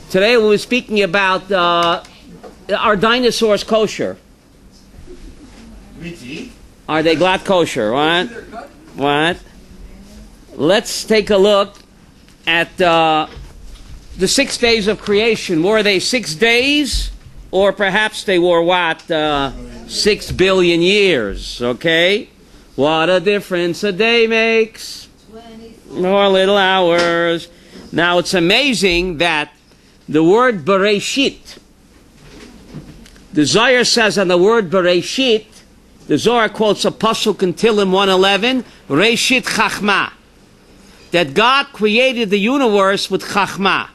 Today we were speaking about are dinosaurs kosher? Are they glad kosher? What? Let's take a look at the 6 days of creation. Were they 6 days? Or perhaps they were what? 6 billion years, okay? What a difference a day makes. Or little hours. Now it's amazing that the word Bereshit, the Zohar says on the word Bereshit, the Zohar quotes a pasuk in Tehillim 111, Reshit Chachma, that God created the universe with Chachma.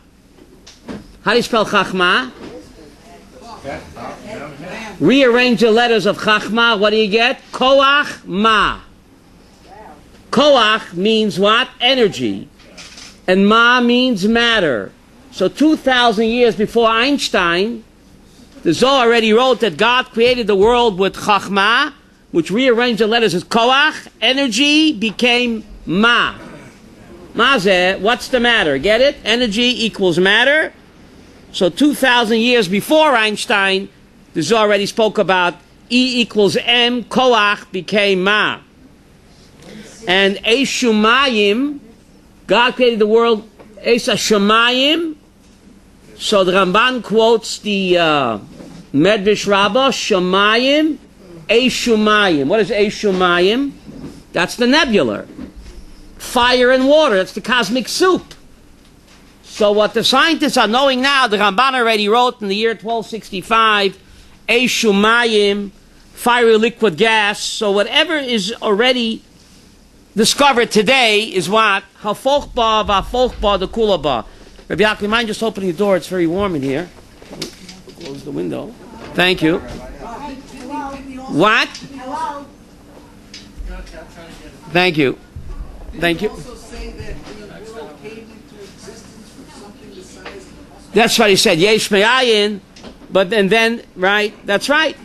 How do you spell Chachma? Rearrange the letters of Chachma, what do you get? Koach Ma. Koach means what? Energy. And Ma means matter. So 2,000 years before Einstein, the Zohar already wrote that God created the world with Chachma, which rearranged the letters as Koach, energy, became Ma. Mazeh, what's the matter? Get it? Energy equals matter. So 2,000 years before Einstein, the Zohar already spoke about E equals M, Koach became Ma. And Eshumayim, God created the world, Esa Shemayim. So the Ramban quotes the Medrash Rabbah, Shemayim, Eshumayim. What is Eshumayim? That's the nebula. Fire and water, that's the cosmic soup. So what the scientists are knowing now, the Ramban already wrote in the year 1265, Eshumayim, fiery liquid gas. So whatever is already discovered today is what? Hafochba, vafochba, the kulaba. Rabbi Yaakov, mind just opening the door? It's very warm in here. Close the window. Thank you. What? Hello. Thank you. Thank you. That's what he said. Yesh me'ayin. But and then, right? That's right.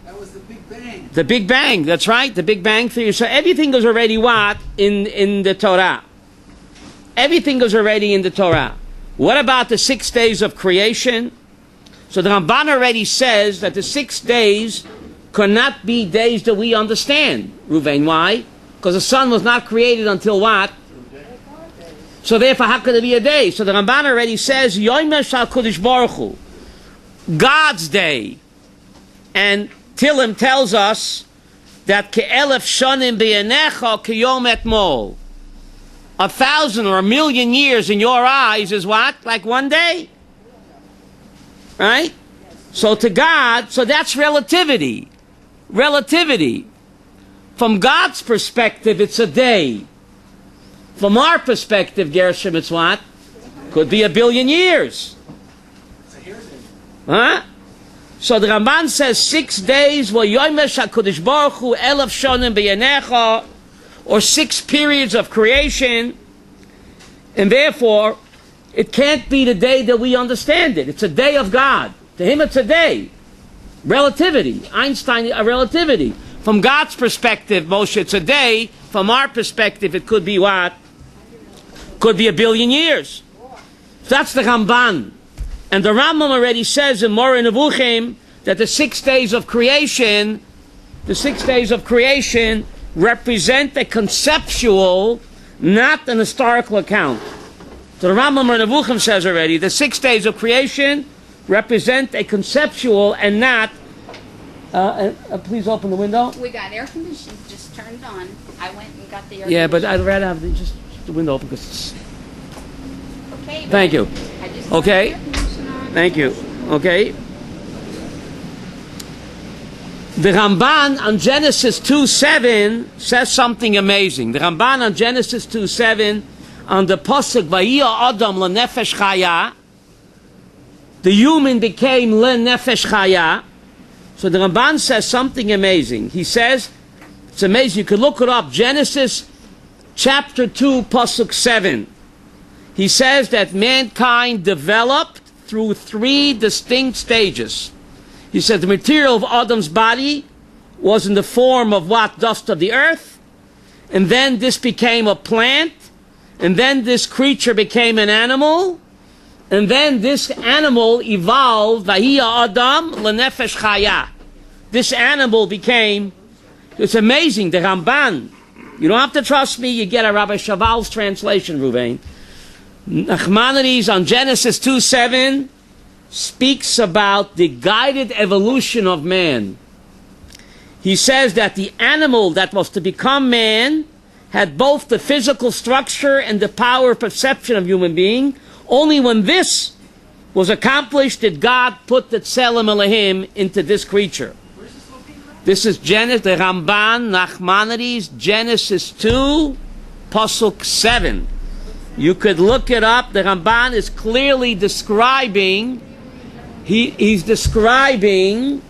That was the Big Bang. The Big Bang. That's right. The Big Bang theory. So everything goes already what? In the Torah. Everything goes already in the Torah. What about the 6 days of creation? So the Ramban already says that the 6 days cannot be days that we understand. Ruvain, why? Because the sun was not created until what? So therefore, how could it be a day? So the Ramban already says, Yomer Shal Kodesh Baruch Hu, God's day. And Tehillim tells us that Ke'elef Shonim B'yanecha K'yom Etmol. 1,000 or 1,000,000 years in your eyes is what? Like one day? Right? So to God, so that's relativity. Relativity. From God's perspective, it's a day. From our perspective, Gershom, it's what? Could be 1,000,000,000 years. Huh? So the Ramban says 6 days, or 6 periods of creation, and therefore it can't be the day that we understand it. It's a day of God. To him it's a day. Relativity. Einstein, a relativity. From God's perspective, Moshe, it's a day. From our perspective, it could be what? Could be 1,000,000,000 years. So that's the Ramban. And the Rambam already says in Moreh Nevuchim that the 6 days of creation, represent a conceptual, not an historical account. So the Rambam Moreh Nevuchim says already, the 6 days of creation represent a conceptual and not, please open the window. We got air conditioning just turned on. I went and got the air Yeah, but conditioning. I'd rather have just the window open because it's... Okay, Thank you. I just Okay. turned the air conditioner on. Thank you. Okay. The Ramban on Genesis 2:7 says something amazing. The Ramban on Genesis 2:7 on the pasuk Vayia Adam lenefesh chaya, the human became lenefesh chaya. So the Ramban says something amazing. He says, it's amazing. You can look it up. Genesis chapter 2 pasuk 7. He says that mankind developed through 3 distinct stages. He said the material of Adam's body was in the form of what? Dust of the earth. And then this became a plant. And then this creature became an animal. And then this animal evolved, Vahiya Adam Lenefesh Chaya. This animal became, it's amazing, the Ramban. You don't have to trust me, you get a Rabbi Shaval's translation, Ruvain. Nachmanides on Genesis 2:7 speaks about the guided evolution of man. He says that the animal that was to become man had both the physical structure and the power of perception of human being. Only when this was accomplished did God put the Tselem Elohim into this creature. This is Genesis, the Ramban, Nachmanides, Genesis 2, Pasuk 7. You could look it up. The Ramban is clearly describing, he's describing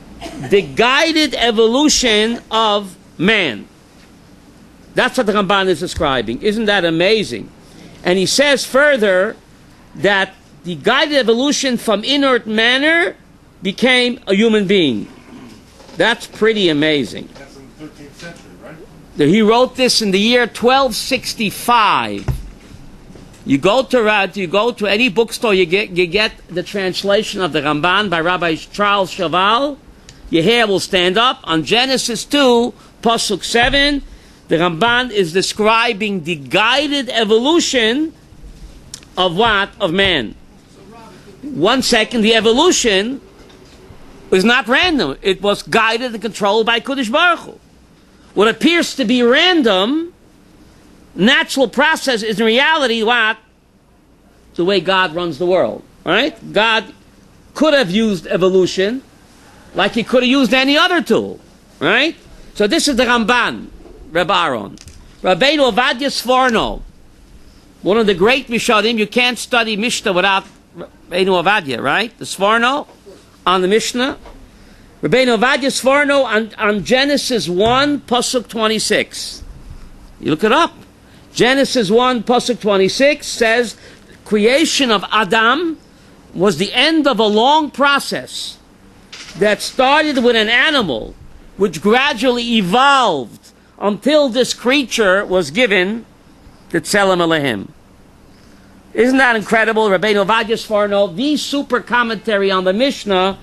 the guided evolution of man. That's what the Ramban is describing. Isn't that amazing? And he says further that the guided evolution from inert matter became a human being. That's pretty amazing. That's in the 13th century, right? He wrote this in the year 1265. You go to any bookstore, you get the translation of the Ramban by Rabbi Charles Chaval. Your hair will stand up. On Genesis 2, Pasuk 7, the Ramban is describing the guided evolution of what? Of man. 1 second, the evolution was not random. It was guided and controlled by Kodesh Baruch Hu. What appears to be random, natural process, is in reality what? The way God runs the world. Right? God could have used evolution like he could have used any other tool. Right? So this is the Ramban, Reb Aaron. Rabbeinu Ovadia Sforno, one of the great Mishadim. You can't study Mishnah without Rabbeinu Ovadia, right? The Sforno on the Mishnah. Rabbeinu Ovadia Sforno on Genesis 1, Pasuk 26. You look it up. Genesis 1, Pasuk 26 says, creation of Adam was the end of a long process that started with an animal, which gradually evolved until this creature was given the Tselem Elohim. Isn't that incredible? Rabbeinu Ovadia Sforno, the super commentary on the Mishnah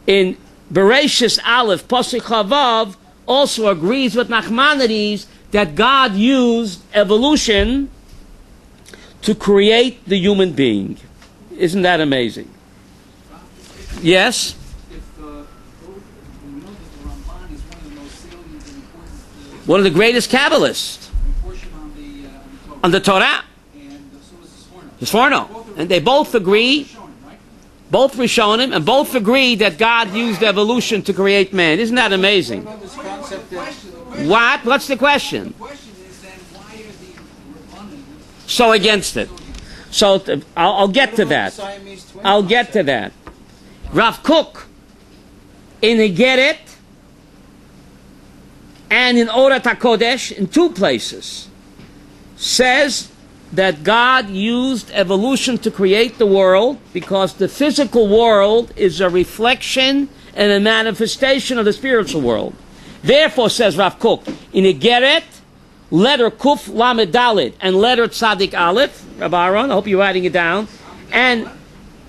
in Bereshis Aleph, Pasuk Chavav, also agrees with Nachmanides that God used evolution to create the human being. Isn't that amazing? Yes? One of the greatest Kabbalists on the Torah. The Sforno. And they both agree, both Rishonim, and both agree that God used evolution to create man. Isn't that amazing? What? What's the question? The question is then, why are the Rabbanim So against it. So I'll get to that. I'll get to that. Rav Kook in Igeret and in Orat HaKodesh, in two places, says that God used evolution to create the world because the physical world is a reflection and a manifestation of the spiritual world. Therefore, says Rav Kook, in Igeret, letter Kuf Lamed Dalet and letter Tzadik Aleph, Rabbi Aaron, I hope you're writing it down, and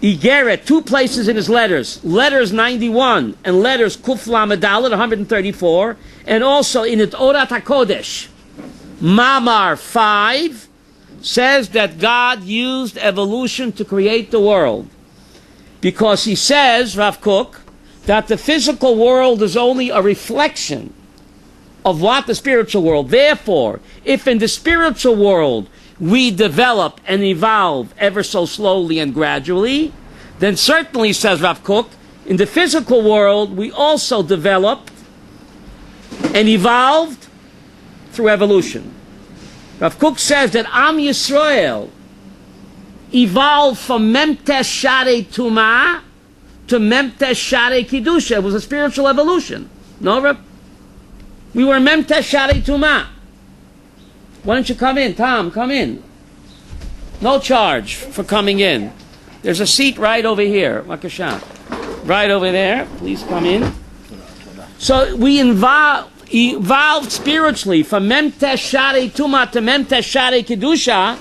Igeret, two places in his letters 91 and letters Kuf Lamed Dalet, 134, and also in it Orat HaKodesh, Mamar 5, says that God used evolution to create the world. Because he says, Rav Kook, that the physical world is only a reflection of what the spiritual world. Therefore, if in the spiritual world we develop and evolve ever so slowly and gradually, then certainly, says Rav Kook, in the physical world we also developed and evolved through evolution. Rav Kook says that Am Yisrael evolved from Memtesh Sharei Tumah to Memtesh Sharei Kiddusha. It was a spiritual evolution. No, Rab? We were Memtesh Sharei Tumah. Why don't you come in, Tom? Come in. No charge for coming in. There's a seat right over here. Makasha. Right over there. Please come in. So we evolved spiritually from Memtesh Sharei Tumah to Memtesh Sharei Kiddusha.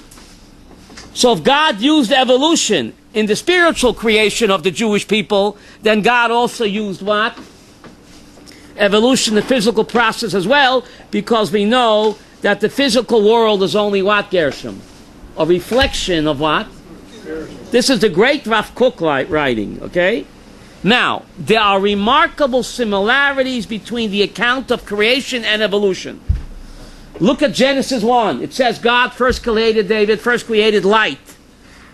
So if God used evolution in the spiritual creation of the Jewish people, then God also used what? Evolution, the physical process as well, because we know that the physical world is only what, Gershom? A reflection of what? This is the great Rav Kook writing, okay? Now, there are remarkable similarities between the account of creation and evolution. Look at Genesis 1. It says God first created light.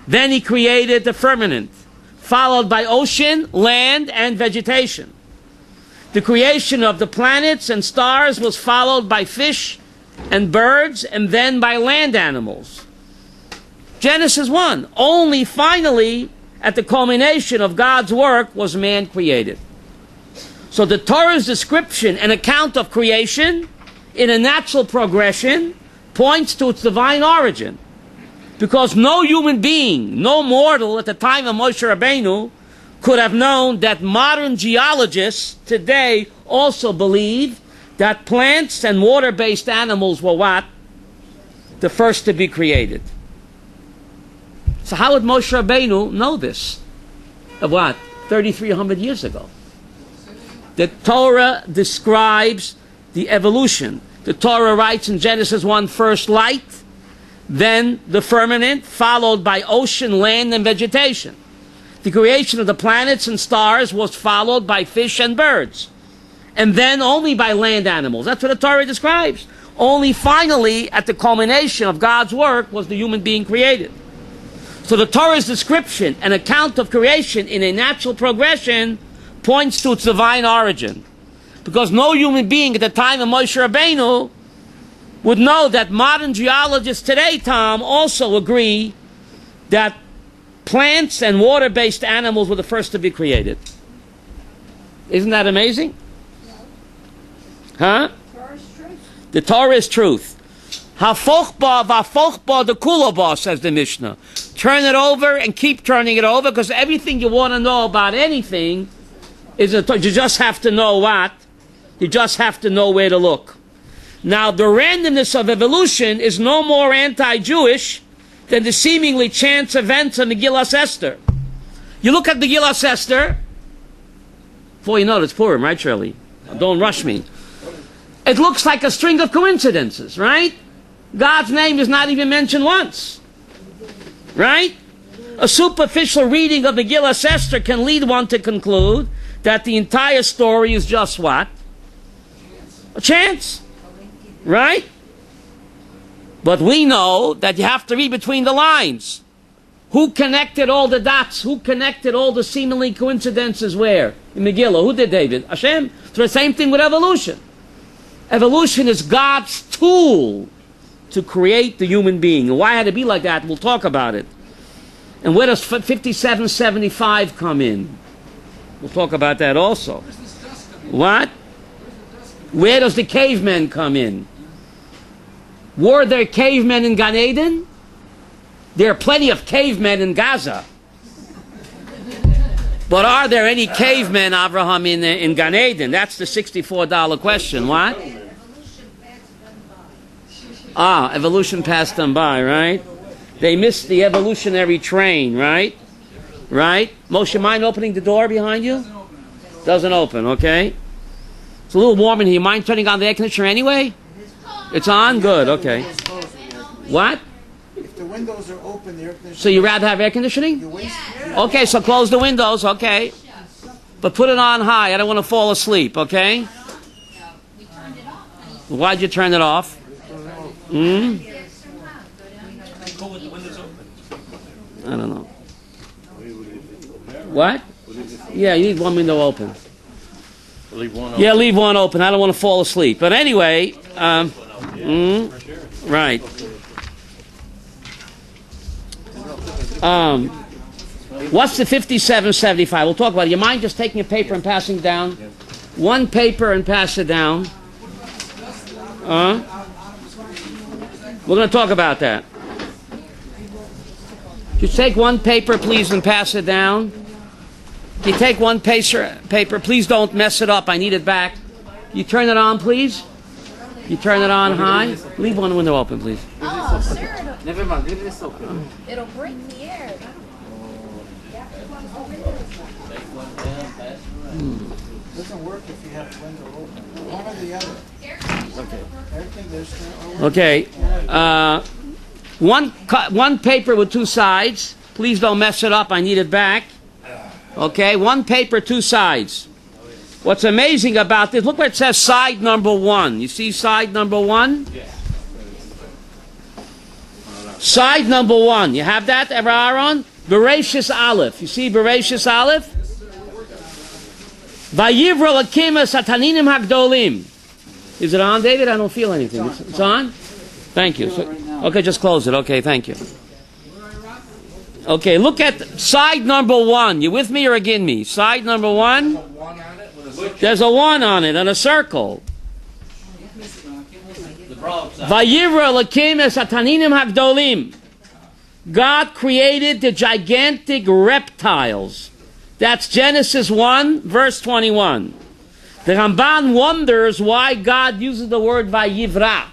Then he created the firmament, followed by ocean, land, and vegetation. The creation of the planets and stars was followed by fish and birds, and then by land animals. Genesis 1. Only finally, at the culmination of God's work, was man created. So the Torah's description and account of creation in a natural progression points to its divine origin. Because no human being, no mortal at the time of Moshe Rabbeinu could have known that modern geologists today also believe that plants and water-based animals were what? The first to be created. So how would Moshe Rabbeinu know this? Of what? 3,300 years ago. The Torah describes the evolution. The Torah writes in Genesis 1, first light, then the firmament, followed by ocean, land, and vegetation. The creation of the planets and stars was followed by fish and birds, and then only by land animals. That's what the Torah describes. Only finally, at the culmination of God's work, was the human being created. So the Torah's description and account of creation in a natural progression points to its divine origin. Because no human being at the time of Moshe Rabbeinu would know that modern geologists today, Tom, also agree that plants and water-based animals were the first to be created. Isn't that amazing? Huh? The Torah is truth. Ha-fochba va-fochba de kulaba, says the Mishnah. Turn it over and keep turning it over, because everything you want to know about anything is you just have to know what? You just have to know where to look. Now, the randomness of evolution is no more anti-Jewish than the seemingly chance events of Megillas Esther. You look at Megillas Esther, before you know it's Purim, right, Shirley? Don't rush me. It looks like a string of coincidences, right? God's name is not even mentioned once, right? A superficial reading of Megillas Esther can lead one to conclude that the entire story is just what? A chance, right? But we know that you have to read between the lines. Who connected all the dots? Who connected all the seemingly coincidences where? In Megillah. Who did, David? Hashem. So the same thing with evolution. Evolution is God's tool to create the human being. And why it had to be like that, we'll talk about it. And where does 5775 come in? We'll talk about that also. What? Where does the cavemen come in? Were there cavemen in Gan Eden? There are plenty of cavemen in Gaza. But are there any cavemen, Abraham, in Gan Eden? That's the $64 question. What? Evolution passed them by, right? They missed the evolutionary train, right? Right? Moshe, mind opening the door behind you? Doesn't open, okay? It's a little warm in here. Mind turning on the air conditioner anyway? It's on? Good, okay. What? If the windows are open, the air conditioning... So you rather have air conditioning? Okay, so close the windows, okay. But put it on high. I don't want to fall asleep, okay? Why'd you turn it off? I don't know. What? Yeah, you need one window open. Yeah, leave one open. I don't want to fall asleep. But anyway, right. What's the 5775? We'll talk about it. You mind just taking a paper and passing down? One paper and pass it down. We're going to talk about that. You take one paper, please, and pass it down. You take one paper, please don't mess it up. I need it back. You turn it on, please. You turn it on high. Leave one window open, please. Oh, sure. Never mind, leave this open. It'll break the air. Doesn't work if you have the window open. One or the other. Everything there's Okay. One paper with two sides. Please don't mess it up. I need it back. Okay. One paper, two sides. What's amazing about this, look what it says, side number 1. You see side number 1? Side number 1. You have that, Aaron? Bereshis Aleph. You see Bereshis Aleph? Vayivra lakim sataninim hagdolim. Is it on, David? I don't feel anything. It's on? Thank you. Okay, just close it. Okay, thank you. Okay, look at side number 1. You with me or against me? Side number 1. There's a 1 on it and a circle. Vayivra lakim sataninim hagdolim. God created the gigantic reptiles. That's Genesis 1, verse 21. The Ramban wonders why God uses the word Vayivra.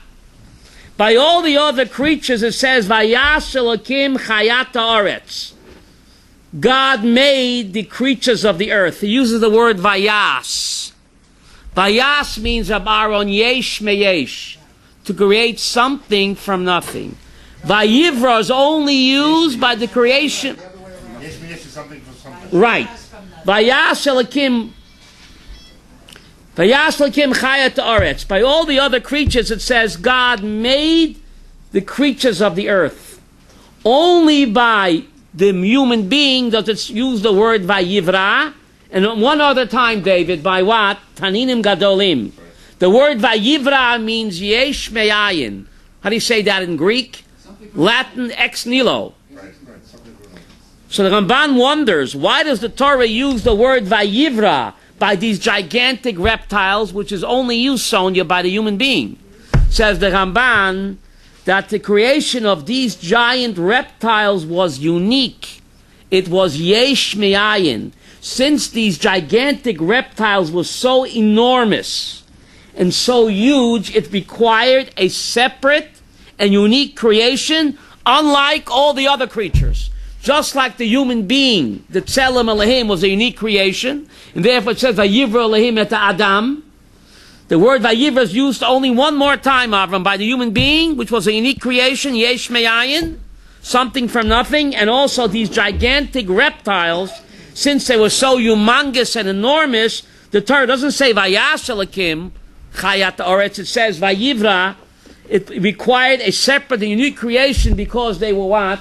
By all the other creatures it says Vayas Elokim Chayat Haaretz. God made the creatures of the earth. He uses the word Vayas. Vayas means Abaron Yesh Meyesh, to create something from nothing. Vayivra is only used by the creation. Right. Vayas Elokim Chayat Haaretz. By all the other creatures it says God made the creatures of the earth. Only by the human being does it use the word Vayivra. And one other time, David, by what? Taninim Gadolim. The word Vayivra means Yesh Me'ayin. How do you say that in Greek? Latin ex nihilo. So the Ramban wonders, why does the Torah use the word Vayivra by these gigantic reptiles, which is only used, Sonia, by the human being? Says the Ramban that the creation of these giant reptiles was unique. It was Yesh Me'ayin. Since these gigantic reptiles were so enormous and so huge, it required a separate and unique creation, unlike all the other creatures. Just like the human being, the Tselem Elohim was a unique creation, and therefore it says Vayivra Elohim et Adam. The word Vayivra is used only one more time, Avram, by the human being, which was a unique creation, Yesh Me'ayin, something from nothing, and also these gigantic reptiles, since they were so humongous and enormous, the Torah doesn't say Vayas Elokim Chayat Haaretz, it says Vayivra. It required a separate and unique creation because they were what?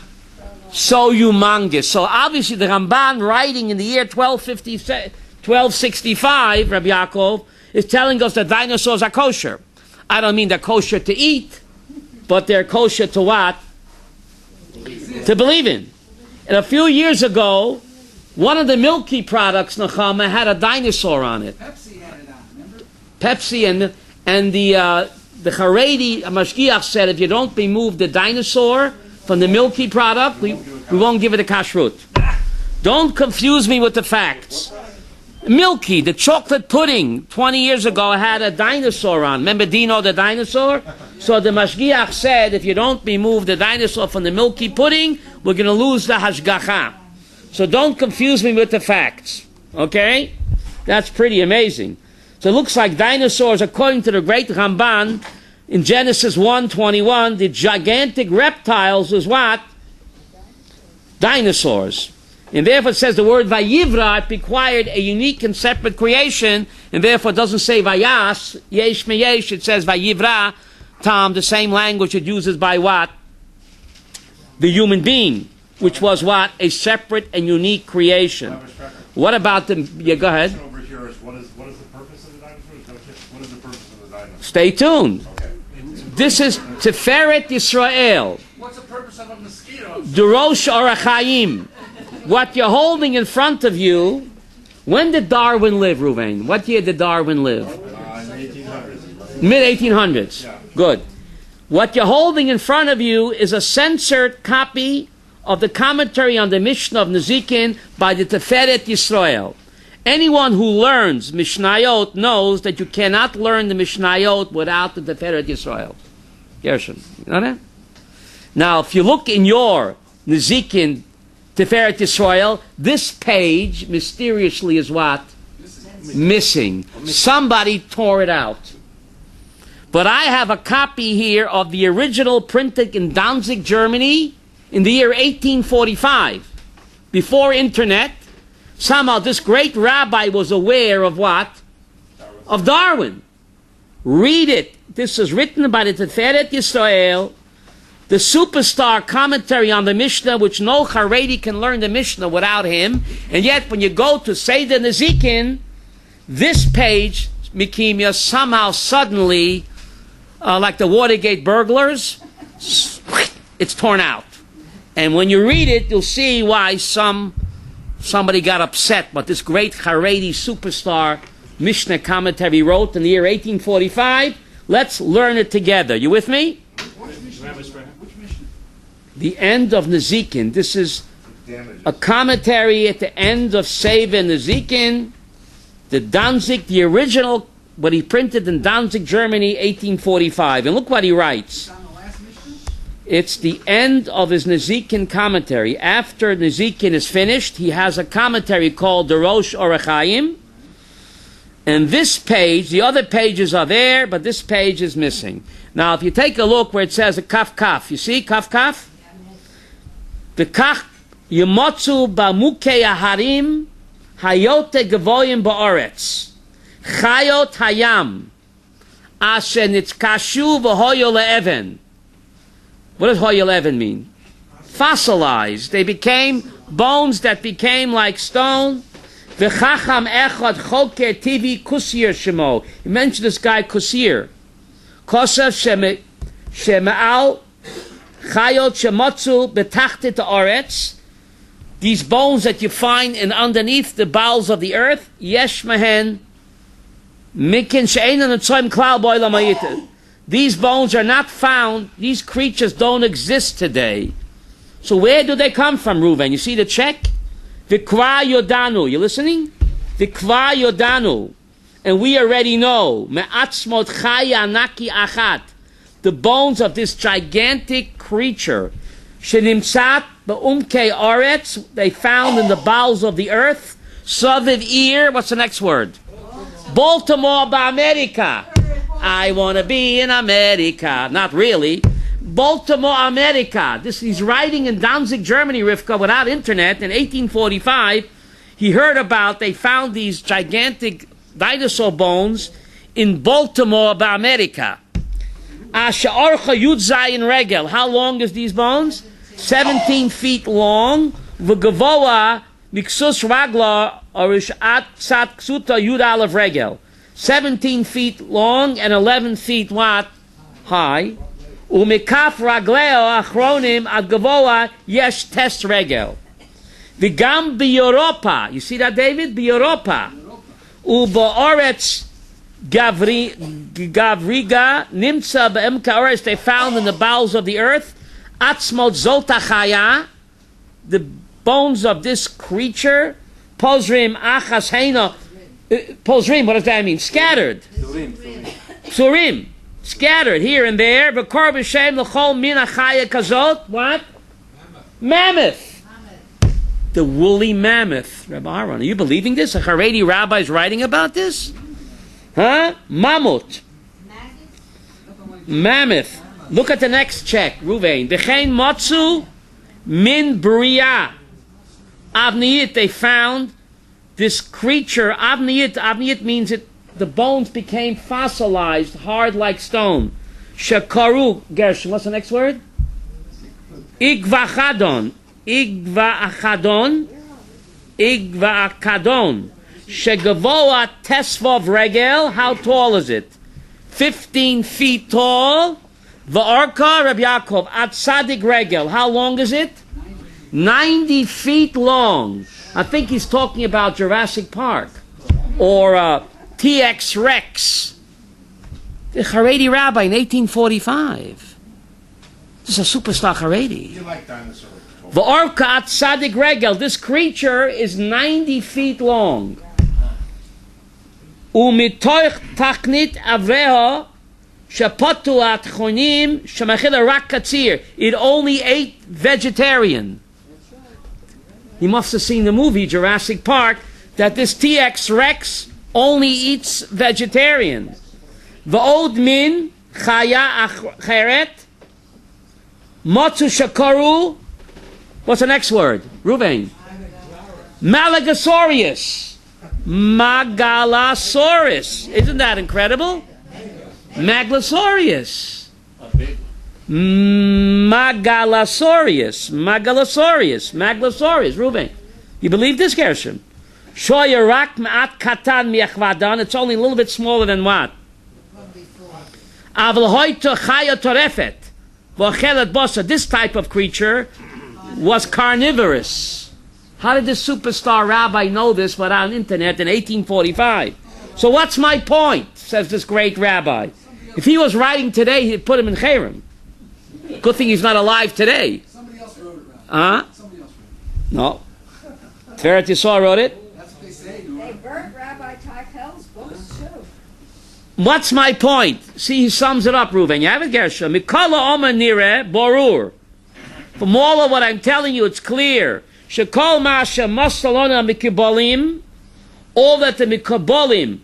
So humongous. So obviously the Ramban, writing in the year 1265, Rabbi Yaakov, is telling us that dinosaurs are kosher. I don't mean they're kosher to eat, but they're kosher to what? To believe in. And a few years ago, one of the milky products, Nechama, had a dinosaur on it. Pepsi had it on, remember? Pepsi and the Haredi Mashgiach said, if you don't remove the dinosaur from the milky product, we won't give it a kashrut. Don't confuse me with the facts. Milky, the chocolate pudding, 20 years ago had a dinosaur on. Remember Dino the dinosaur? So the Mashgiach said, if you don't remove the dinosaur from the milky pudding, we're going to lose the hashgacha. So don't confuse me with the facts. Okay? That's pretty amazing. So it looks like dinosaurs, according to the great Ramban, in Genesis 1:21, the gigantic reptiles was what? Dinosaurs. And therefore it says the word Vayivra required a unique and separate creation, and therefore it doesn't say Vayas, Yesh Meyesh, it says Vayivra, Tom, the same language it uses by what? The human being, which was what? A separate and unique creation. What about the... Yeah, go ahead. Over here is what is the purpose of the dinosaur? What is the purpose of the dinosaur? Stay tuned. Okay. This is Tiferet Yisrael. What's the purpose of a mosquito? Durosh Orachayim. What you're holding in front of you. When did Darwin live, Ruvain? What year did Darwin live? In the 1800s. Mid-1800s. Yeah. Good. What you're holding in front of you is a censored copy of the commentary on the Mishnah of Nezikin by the Tiferet Yisrael. Anyone who learns Mishnayot knows that you cannot learn the Mishnayot without the Tiferet Yisrael. Gershon, you know that? Now, if you look in your Nezikin Tiferet Yisrael. This page, mysteriously, is what? Missing. Somebody tore it out. But I have a copy here of the original printed in Danzig, Germany, in the year 1845. Before internet, somehow this great rabbi was aware of what? Of Darwin. Read it. This is written by the Tiferet Yisrael, the superstar commentary on the Mishnah, which no Haredi can learn the Mishnah without him. And yet, when you go to Seder Nezikin, this page, Mikimia, somehow suddenly, like the Watergate burglars, it's torn out. And when you read it, you'll see why somebody got upset. But this great Haredi superstar Mishnah commentary wrote in the year 1845. Let's learn it together. You with me? Rabbi Sprecher. The end of Nezikin. This is a commentary at the end of Seder Nezikin. The Danzig, the original, what he printed in Danzig, Germany, 1845. And look what he writes. It's the end of his Nezikin commentary. After Nezikin is finished, he has a commentary called the Rosh Orachayim. And this page, the other pages are there, but this page is missing. Now, if you take a look where it says a kaf kaf, you see kaf kaf? The kach yemotzu ba'mukei aharim hayote gevoyim ba'oretz chayot hayam asher nitzkashu v'hoyo le'even. What does hoyo le'even mean? Fossilized. They became bones that became like stone. V'chacham echad choker tivi kusir shemo. He mentioned this guy Kusir. Kosev sheme'al chayot shemotzu betachtit ha'aretz. These bones that you find in underneath the bowels of the earth, yesh mahen mikin she'enan etzoim klal b'olam hayit. These bones are not found. These creatures don't exist today. So where do they come from, Reuven? You see the check? Vikra Yodanu. You listening? Vikra Yodanu. And we already know. Me'atzmot chaya naki achat. The bones of this gigantic creature. Shenimtzat be'umkei aretz. They found in the bowels of the earth. Saviv Ir. What's the next word? Baltimore America. I want to be in America. Not really. Baltimore, America. He's writing in Danzig, Germany, Rivka, without internet in 1845. He heard about, they found these gigantic dinosaur bones in Baltimore, America. Asha'orcha Yud Zayin Regel. How long is these bones? 17 feet long. V'gavoa Miksus Ragla Orishat Sat Ksuta Yud Aleph Regel. 17 feet long and 11 feet what? High. Umikaf ragleo achronim ad gavoa yesh tes regel. Vigam b'Europa. You see that, David? B'Europa. U'ba'oretz gavriga nimtza b'emka oretz. They found in the bowels of the earth. Atzmot zolta chaya. The bones of this creature. Pozrim achas heina. Pozrim, what does that mean? Scattered. Surim. Scattered here and there. V'kor b'shem l'chol min achaya kazot. What? Mammoth. The woolly mammoth. Rabbi Aaron, are you believing this? A Haredi rabbi is writing about this? Huh? Mammoth. Mammoth. Look at the next check, Ruvain. V'chein motzu min bria. Avniyit, they found this creature. Avniyit means it. The bones became fossilized, hard like stone. Shekaru, Gershon, what's the next word? Igvachadon. Igvachadon. Igvachadon. Shegavoa tesvov regel. How tall is it? 15 feet tall. Va'arka, Rabbi Yaakov, at tzadik regel. How long is it? 90 feet long. I think he's talking about Jurassic Park. Or, T.X. Rex. The Haredi rabbi in 1845. This is a superstar Haredi. You like dinosaurs. V'orka at tzadik regel. This creature is 90 feet long. Umitoich tachnit avreho shepotu at chonim shemachila rak katzir. It only ate vegetarian. He must have seen the movie Jurassic Park, that this T-X Rex only eats vegetarian. V'od min chaya acheret motzu shakaru. What's the next word? Ruvain. Malagosaurus. Megalosaurus. Isn't that incredible? Megalosaurus. Megalosaurus. Ruvain. You believe this, Gershom? Shoya rak ma'at katan mi'achvadan. It's only a little bit smaller than what? Aval hoyto chaya torefet. V'ochelet bosa. This type of creature was carnivorous. How did this superstar rabbi know this without an internet in 1845? So what's my point, says this great rabbi. If he was writing today, he'd put him in Cherem. Good thing he's not alive today. Somebody else wrote it, Rabbi. Huh? Somebody else wrote No. Tiferet Yisrael wrote it. it. That's what they say. They burnt Rabbi Teichhel's books too. What's my point? See, he sums it up, Reuven. You have it, Gershom. Mikala Omer Nire Borur. From all of what I'm telling you, it's clear. Shekol Masha Masalona Mikabolim. All that the Mikabolim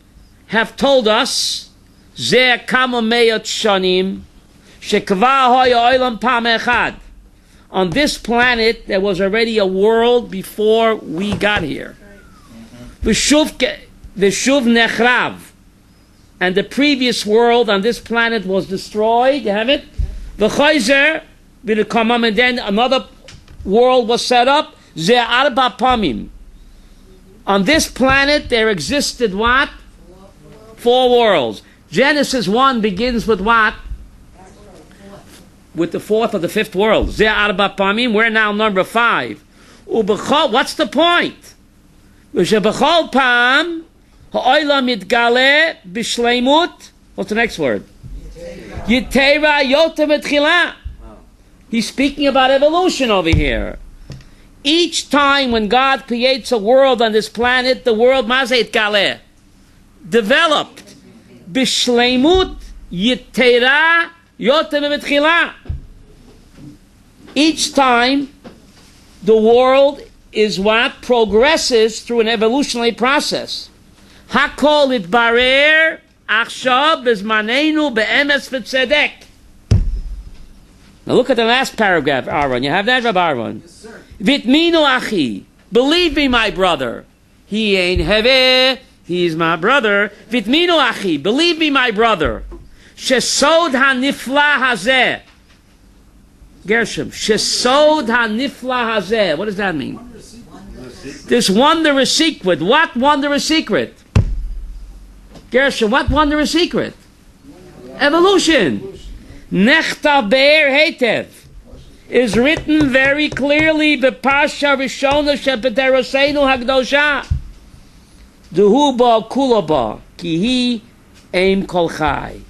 have told us. Zeh Kamo Meyot Shanim. Shekva Hoya Oilam Pam Echad. On this planet, there was already a world before we got here. V'shuv Nechrav. And the previous world on this planet was destroyed. You have it? V'choizer v'nekamam, and then another world was set up. Ze arba pamim. On this planet there existed what? 4 worlds. Genesis 1 begins with what? With the 4th or the 5th world. Ze arba pamim. We're now number 5. Ubechol. What's the point? V'shebechol pam. Ha'olam mitgale b'shleimut. What's the next word? Yitera yotem etchila. He's speaking about evolution over here. Each time when God creates a world on this planet, the world mazeit gale developed. B'shleimut yitera yotem etchila. Each time the world is what? Progresses through an evolutionary process. Hakol itbarer achshav bezmanenu be'emes v'tzedek. Now look at the last paragraph, Aaron. You have that, Rabbi Aaron? Yes, sir. Vitminu achi. Believe me, my brother. He ain't heve. He's my brother. Vitminu achi. Believe me, my brother. Shesod hanifla hazeh. Gershom. Shesod hanifla hazeh. What does that mean? This wondrous secret. What wondrous secret? Gershom, what wondrous secret? Evolution. Nechta be'er hetev is written very clearly. B'parsha rishona shebeteroseinu hagdosha. Duhu ba kulaba ki hi aim kol chai.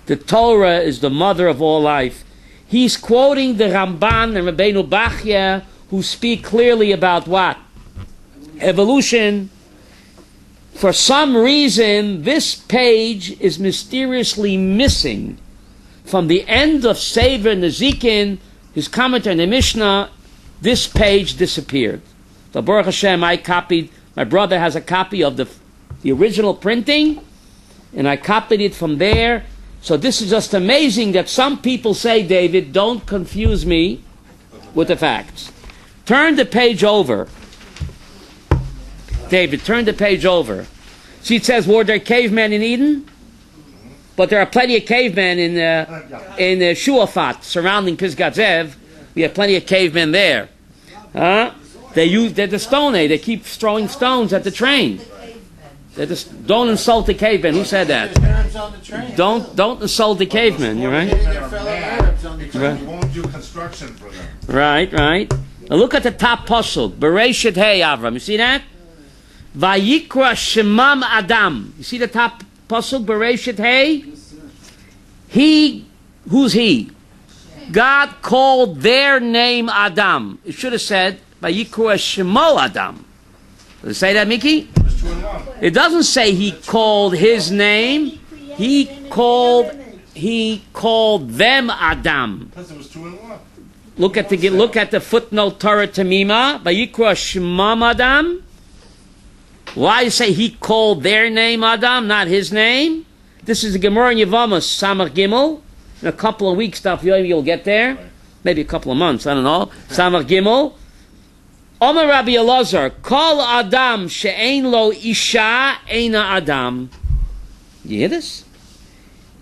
The Torah is the mother of all life. He's quoting the Ramban and Rabbeinu Bachya, who speak clearly about what? Evolution. For some reason, this page is mysteriously missing from the end of Sefer Nezikin, his commentary in the Mishnah. This page disappeared. So Baruch Hashem, my brother has a copy of the original printing, and I copied it from there. So this is just amazing that some people say, David, don't confuse me with the facts. Turn the page over. David, turn the page over. See, it says, were there cavemen in Eden? But there are plenty of cavemen in Shuafat, surrounding Pisgat Zev. We have plenty of cavemen there. They're the Stone Age. They keep throwing stones at the train. Don't insult the cavemen. Who said that? Arabs on the train. Don't insult the cavemen. You're right. Their fellow Arabs on the train. You won't do construction for them. Right. Now look at the top pasuk. Bereshit Hey Avram. You see that? Vayikra Shemam Adam. You see the top pasuk? Bereshit Hey. He. Who's he? God called their name Adam. It should have said Vayikra Shemo Adam. Does it say that, Mickey? It doesn't say he called his name. He called them Adam. Because it was 2 and 1. Look at the footnote Torah Tamima. Vayikra Shmam Adam. Why say he called their name Adam, not his name? This is the Gemara in Yevamos, Samach Gimel. In a couple of weeks, you'll get there. Maybe a couple of months, I don't know. Samach Gimel. Omer Rabbi Elazar, Kol Adam she'ein lo isha eina Adam. You hear this?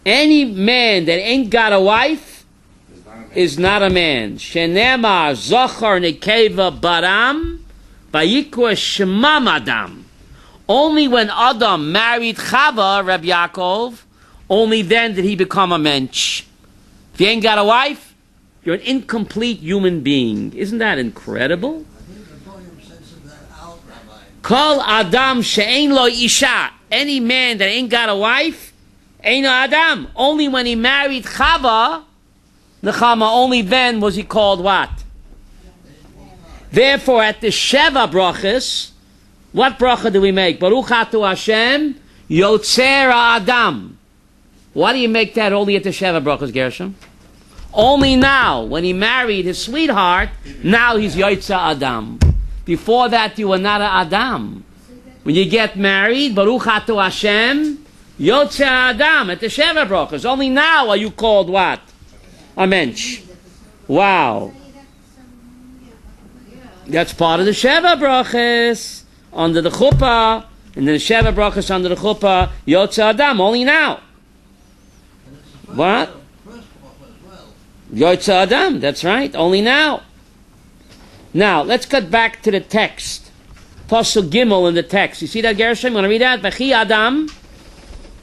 Any man that ain't got a wife is not a man. She'nema zochar nekeva baram vayikra shmam Adam. Only when Adam married Chava, Rabbi Yaakov, only then did he become a mensch. If you ain't got a wife, you're an incomplete human being. Isn't that incredible? Kol Adam she'ein lo isha. Any man that ain't got a wife, ain't Adam. Only when he married Chava, Nechama, only then was he called what? Therefore, at the Sheva brachas, what bracha do we make? Baruch Atu Hashem, Yotzer Adam. Why do you make that only at the Sheva brachas, Gershom? Only now, when he married his sweetheart, now he's Yotzer Adam. Before that, you were not an Adam. When you get married, Baruch Atu Hashem, Yotzer Adam, at the Sheva brachas. Only now are you called what? A mensch. Wow. That's part of the Sheva brachas. Under the chuppah, and the Sheva brachas under the chuppah, Yotzer Adam, only now. What? Yotzer Adam, that's right, only now. Now, let's get back to the text. Pasuk Gimel in the text. You see that, Gershom? You want to read that? V'chi Adam,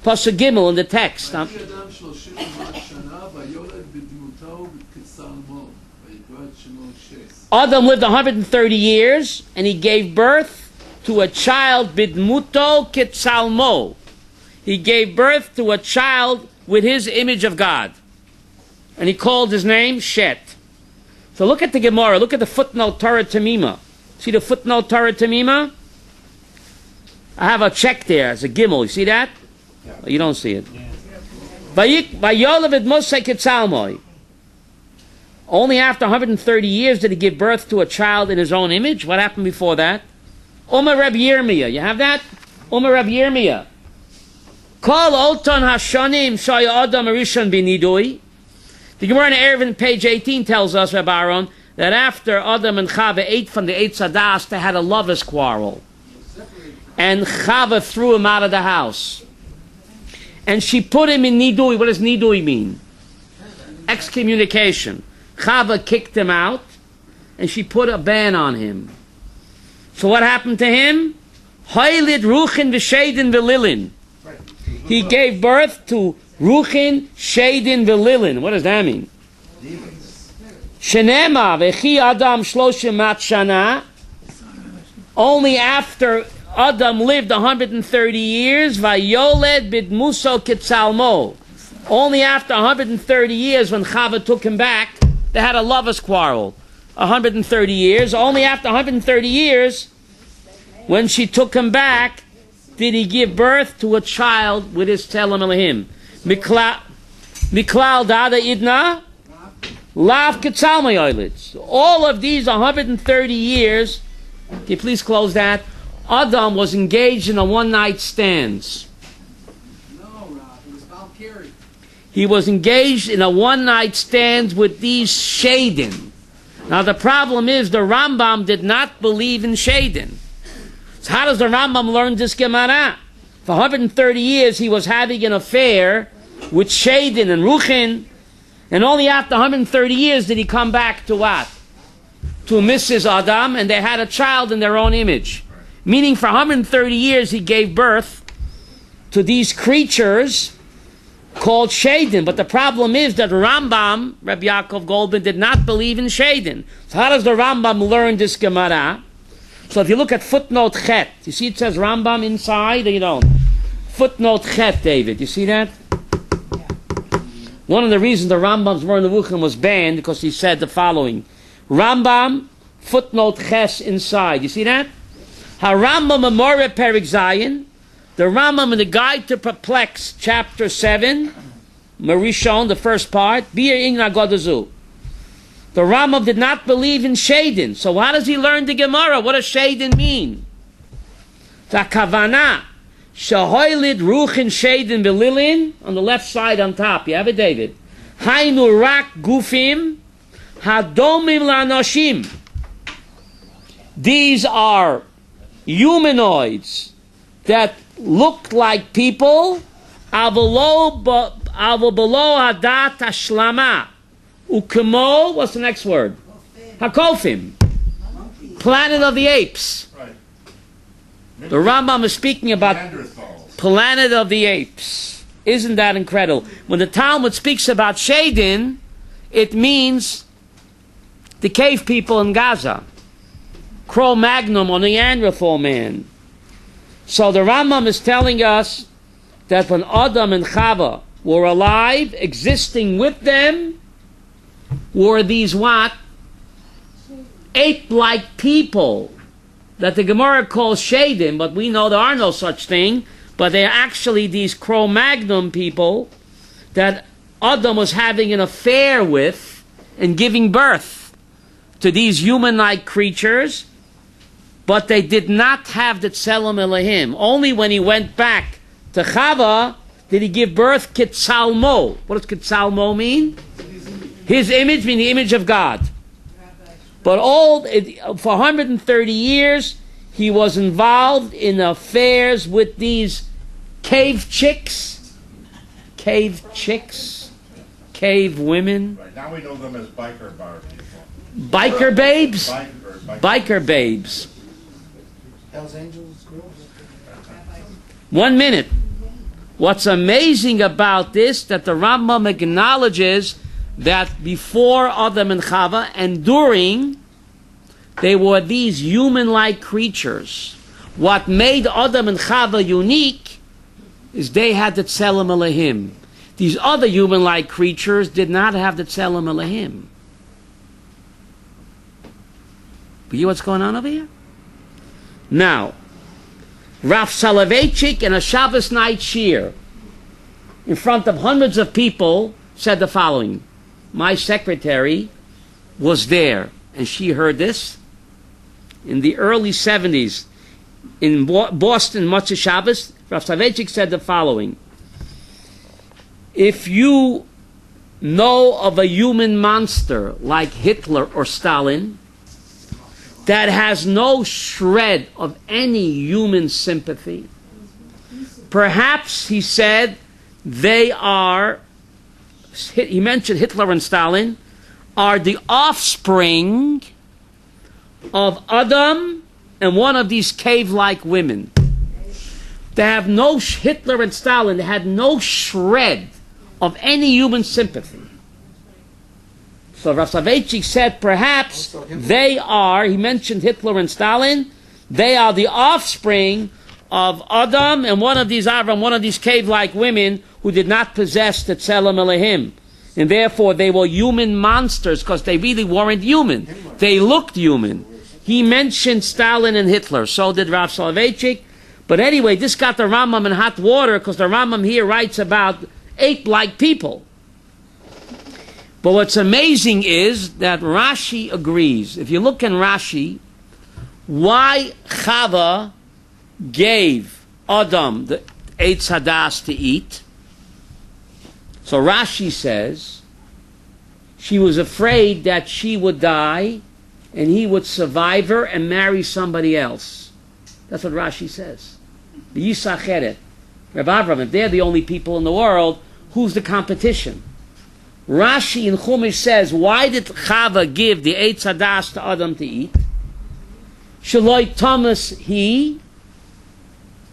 Pasuk Gimel in the text. Adam lived 130 years, and he gave birth to a child bidmuto kitsalmo. He gave birth to a child with his image of God. And he called his name Shet. So look at the Gemara, look at the footnote Torah Tamima. See the footnote Torah Tamima? I have a check there, it's a Gimel, you see that? Yeah. Oh, you don't see it. Vayolav bidmuto kitsalmo. Only after 130 years did he give birth to a child in his own image. What happened before that? Omer Rabbi Yirmiyah. You have that? Omer Rabbi Yirmiyah. Kol oton hashanim shaya adam rishon binidui. The Gemara in Eruvin, page 18, tells us, Rabbi Aaron, that after Adam and Chava ate from the Eitz Hadas, they had a lovers' quarrel. And Chava threw him out of the house. And she put him in nidui. What does nidui mean? Excommunication. Chava kicked him out, and she put a ban on him. So what happened to him? Hailid Ruchin v'Shadin v'Lilin. He gave birth to Ruchin, Shadin v'Lilin. What does that mean? Shenema v'chi Adam shloshim shana. Only after Adam lived 130 years, vayoled bidmuso kitzalmo. Only after 130 years, when Chava took him back, they had a lovers' quarrel. 130 years. Only after 130 years, when she took him back, did he give birth to a child with his Tzelem Elohim. Miklal dada idna, lav ketzalmei oilitz. All of these 130 years, can you please close that? Adam was engaged in a one-night stands. No, Rob, it was Valkyrie. He was engaged in a one-night stands with these Shaden. Now the problem is the Rambam did not believe in Shaden. So how does the Rambam learn this Gemara? For 130 years he was having an affair with Shaden and Ruchin, and only after 130 years did he come back to what? To Mrs. Adam, and they had a child in their own image. Meaning for 130 years he gave birth to these creatures called Shaden. But the problem is that Rambam, Rabbi Yaakov Goldman, did not believe in Shaden. So how does the Rambam learn this Gemara? So if you look at footnote Chet, you see it says Rambam inside, or you don't? Footnote Chet, David, you see that? One of the reasons the Rambam's Moreh Nevuchim was banned, because he said the following. Rambam, footnote Ches inside, you see that? HaRambam Amore Perik Zayin, the Rambam in the Guide to Perplex, chapter 7, Marishon, the first part, Bir Ingna Godazu. The Rambam did not believe in Shaden. So how does he learn the Gemara? What does Shaden mean? The Kavana. Shahoylid Ruchin Shaden Belilin. On the left side on top. You have it, David. Hainu Rak Gufim. Hadomim Lanoshim. These are humanoids that look like people. Avolo below Hadat Ashlama. Ukemo, what's the next word? Hakofim. Planet of the apes. Right. The Rambam is speaking about Neanderthals. Planet of the apes. Isn't that incredible? When the Talmud speaks about Shaden, it means the cave people in Gaza. Cro-Magnon or Neanderthal man. So the Rambam is telling us that when Adam and Chava were alive, existing with them, were these what? Ape-like people that the Gemara calls Shadim, but we know there are no such thing, but they are actually these Cro-Magnon people that Adam was having an affair with and giving birth to these human-like creatures, but they did not have the Tselem Elohim. Only when he went back to Chava did he give birth Kitzalmo. What does Kitzalmo mean? His image means the image of God. But for 130 years, he was involved in affairs with these cave chicks, cave women. Right, now we know them as biker bar people. Biker babes? Biker. Biker babes. Hell's Angels girls. 1 minute. What's amazing about this, that the Rambam acknowledges that before Adam and Chava and during, they were these human-like creatures. What made Adam and Chava unique is they had the Tselem Elohim. These other human-like creatures did not have the Tselem Elohim. You hear what's going on over here? Now, Rav Soloveitchik in a Shabbos night shir in front of hundreds of people said the following. My secretary was there and she heard this in the early 70s in Boston, Motzei Shabbos. Rav Soloveitchik said the following. If you know of a human monster like Hitler or Stalin that has no shred of any human sympathy, perhaps, he said, they are, he mentioned Hitler and Stalin, are the offspring of Adam and one of these cave-like women. They have no, Hitler and Stalin had no shred of any human sympathy. So Rav Soloveitchik said perhaps they are, he mentioned Hitler and Stalin, they are the offspring of Adam and one of these Avram, one of these cave-like women who did not possess the Tselem Elohim. And therefore they were human monsters because they really weren't human. They looked human. He mentioned Stalin and Hitler. So did Rav Soloveitchik. But anyway, this got the Rambam in hot water because the Rambam here writes about ape-like people. But what's amazing is that Rashi agrees. If you look in Rashi, why Chava gave Adam the Eitz Hadas to eat. So Rashi says she was afraid that she would die and he would survive her and marry somebody else. That's what Rashi says. The Yisacheret. Rabbi Avram, if they're the only people in the world, who's the competition? Rashi in Chumash says, why did Chava give the Eitz Hadas to Adam to eat? Shaloi Thomas he,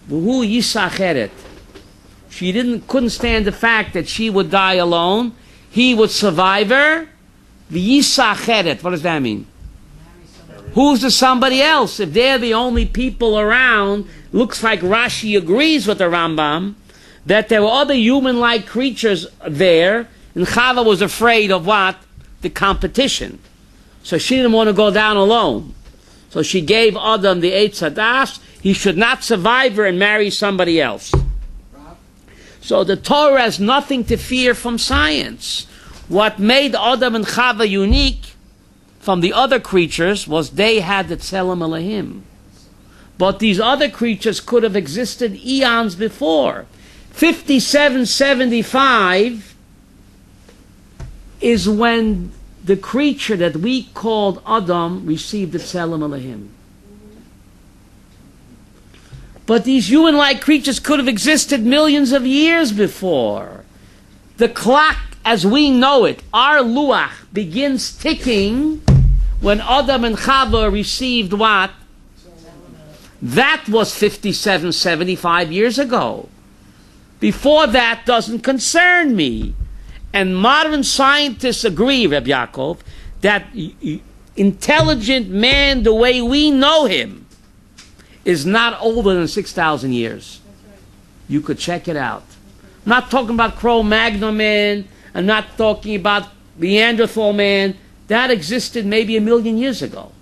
V'hu Yisacheret. She couldn't stand the fact that she would die alone. He would survive her. V'yisacheret. What does that mean? Who's the somebody else? If they're the only people around, looks like Rashi agrees with the Rambam that there were other human-like creatures there, and Chava was afraid of what? The competition. So she didn't want to go down alone. So she gave Adam the Eitz Hadas. He should not survive her and marry somebody else. So the Torah has nothing to fear from science. What made Adam and Chava unique from the other creatures was they had the Tselem Elohim. But these other creatures could have existed eons before. 5775 is when the creature that we called Adam received the Tselem Elohim. But these human-like creatures could have existed millions of years before. The clock as we know it, our luach, begins ticking when Adam and Chava received what? That was 57, 75 years ago. Before that doesn't concern me. And modern scientists agree, Reb Yaakov, that intelligent man, the way we know him, is not older than 6,000 years. You could check it out. I'm not talking about Cro-Magnon man. I'm not talking about Neanderthal man. That existed maybe 1,000,000 years ago.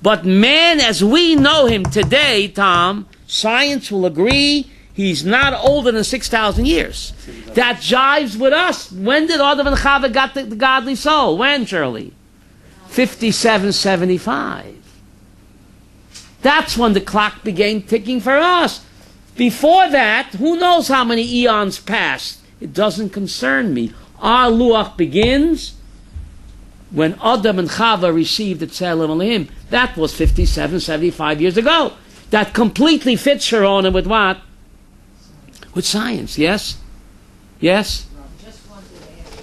But man, as we know him today, Tom, science will agree he's not older than 6,000 years. That jives with us. When did Adam and Chava got the godly soul? When, Shirley? 5775. That's when the clock began ticking for us. Before that, who knows how many eons passed? It doesn't concern me. Our luach begins when Adam and Chava received the Tselem Elohim. That was 57, 75 years ago. That completely fits Sharona with what? With science, yes? Yes? Just wanted to ask